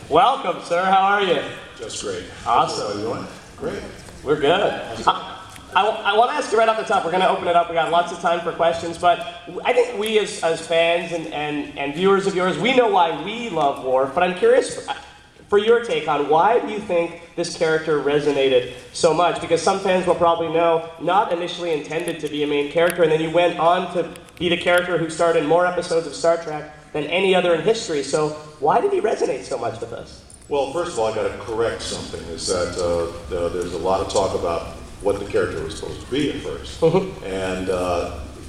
Welcome, sir. How are you? Just great. Awesome. How are you doing? Great. We're good. I want to ask you right off the top, we're going to open it up, we got lots of time for questions, but I think we as fans and viewers of yours, we know why we love Worf, but I'm curious for your take on why do you think this character resonated so much? Because some fans will probably know, not initially intended to be a main character, and then you went on to be the character who starred in more episodes of Star Trek than any other in history, so why did he resonate so much with us? Well, first of all, I got to correct something, is that there's a lot of talk about what the character was supposed to be at first. And,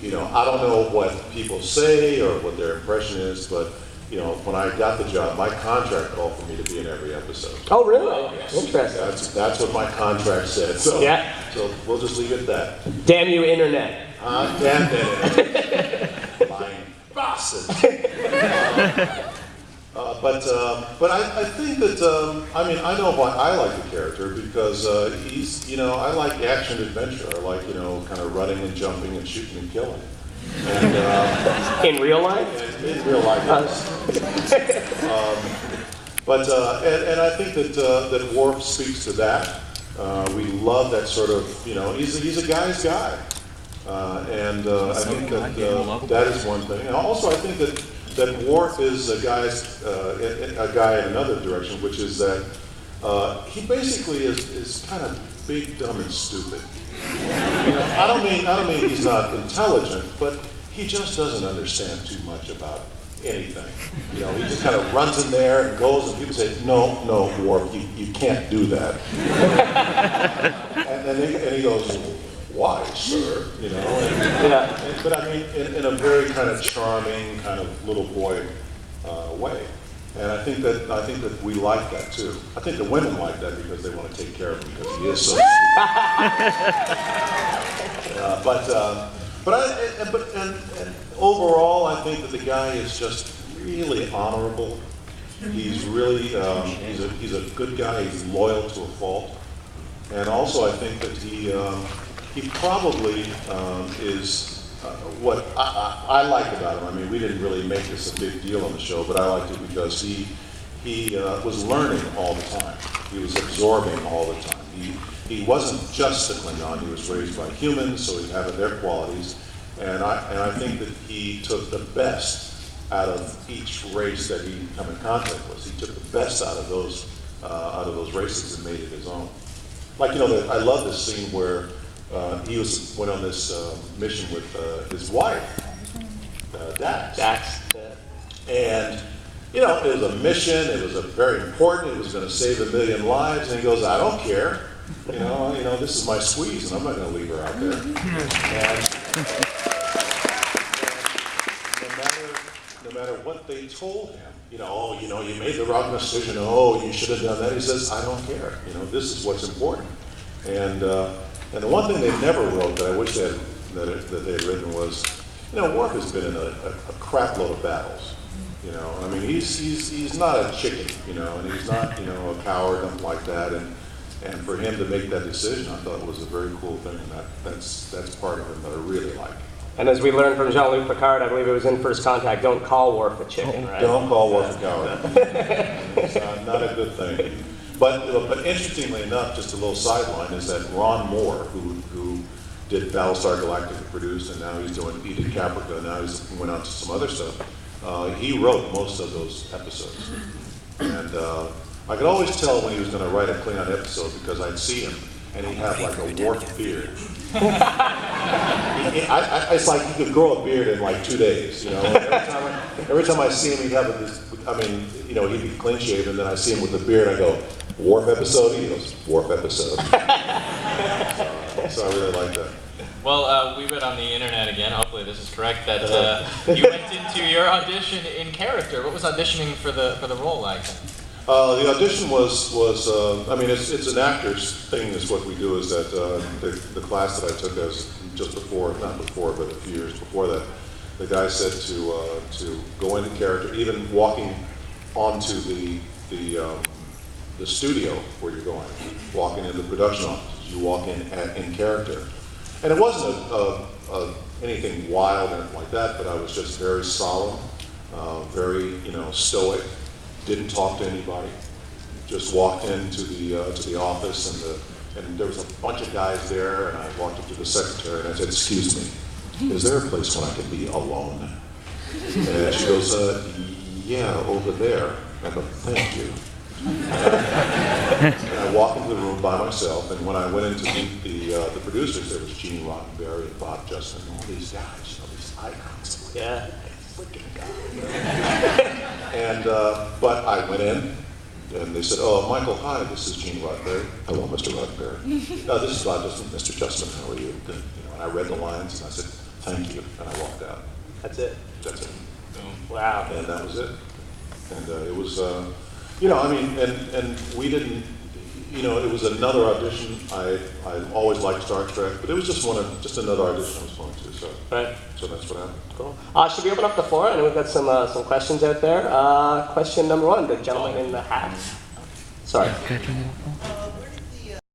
you know, I don't know what people say or what their impression is, but, you know, when I got the job, my contract called for me to be in every episode. Oh, really? Yes. Interesting. That's what my contract said. So, yeah. So we'll just leave it at that. Damn you, Internet. Damn it. Lying bastards. But I think that, I mean, I know why I like the character, because he's, you know, I like action adventure. I like, you know, kind of running and jumping and shooting and killing. And, in real life? In real life, yes. And I think that Worf speaks to that. We love that sort of, you know, he's a guy's guy. I think that that is one thing. And also I think that Worf is a guy in another direction, which is that he basically is kind of big, dumb, and stupid. You know, I don't mean he's not intelligent, but he just doesn't understand too much about anything. You know, he just kind of runs in there and goes, and people say, "No, Worf, you can't do that." and he goes, "Why, sir?" You know, but I mean, in a very kind of charming, kind of little boy way. And I think that we like that too. I think the women like that because they want to take care of him because he is so sweet. And overall, I think that the guy is just really honorable. He's really he's a good guy. He's loyal to a fault. And also, I think that he probably is what I like about him. I mean, we didn't really make this a big deal on the show, but I liked it because he was learning all the time. He was absorbing all the time. He wasn't just a Klingon. He was raised by humans, so he had their qualities. And I think that he took the best out of each race that he come in contact with. He took the best out of those races and made it his own. Like, you know, I love this scene where he went on this mission with his wife, Dax. And, you know, it was a mission, it was very important, it was going to save 1 million lives, and he goes, "I don't care. You know, this is my squeeze, and I'm not going to leave her out there." And no matter what they told him, you made the wrong decision, you should have done that. He says, "I don't care. You know, this is what's important." And the one thing they never wrote that I wish that they had written was, you know, Worf has been in a crap load of battles. You know, I mean, he's not a chicken, you know, and he's not, you know, a coward, nothing like that. And for him to make that decision, I thought it was a very cool thing, and that's part of him that I really like. And as we learned from Jean-Luc Picard, I believe it was in First Contact, don't call Worf a chicken, right? Don't call Worf a coward. It's not a good thing. But interestingly enough, just a little sideline, is that Ron Moore, who did Battlestar Galactica, produced, and now he's doing Edith Caprica, now he went on to some other stuff. He wrote most of those episodes. And I could always tell when he was going to write a Klingon episode because I'd see him, and he'd have like a Worf beard. It's like he could grow a beard in like 2 days, you know. Every time I see him, he'd have this. I mean, you know, he'd be clean shaven, and then I see him with the beard. I go, "Worf episode." He goes, "Worf episode." So I really like that. Well, we read on the internet again. Hopefully, this is correct. That you went into your audition in character. What was auditioning for the role like? The audition was I mean, it's an actor's thing. Is what we do. Is that the class that I took not before, but a few years before that, the guy said to go into character, even walking onto the studio where you're going, walking into the production office, you walk in character, and it wasn't anything wild or anything like that, but I was just very solemn, very stoic. Didn't talk to anybody. just walked into the office, and there was a bunch of guys there, and I walked up to the secretary and I said, "Excuse me, is there a place when I can be alone?" And she goes, "Yeah, over there." I go, "Thank you." And I walked into the room by myself, and when I went in to meet the producers, there was Gene Roddenberry and Bob Justin, and all these guys, these icons. Yeah. Freaking guy. And but I went in, and they said, "Oh, Michael, hi, this is Gene Roddenberry." "Hello, Mr. Roddenberry." "This is Bob Justin, Mr. Justin. How are you?" Good. And I read the lines, and I said, "Thank you," and I walked out. That's it. That's it. Wow. And that was it. And it was, I mean, and we didn't, it was another audition. I always liked Star Trek, but it was just another audition I was going to. So, Right. So that's what happened. Cool. Should we open up the floor? I know we've got some questions out there. Question number one, the gentleman in the hat. Sorry.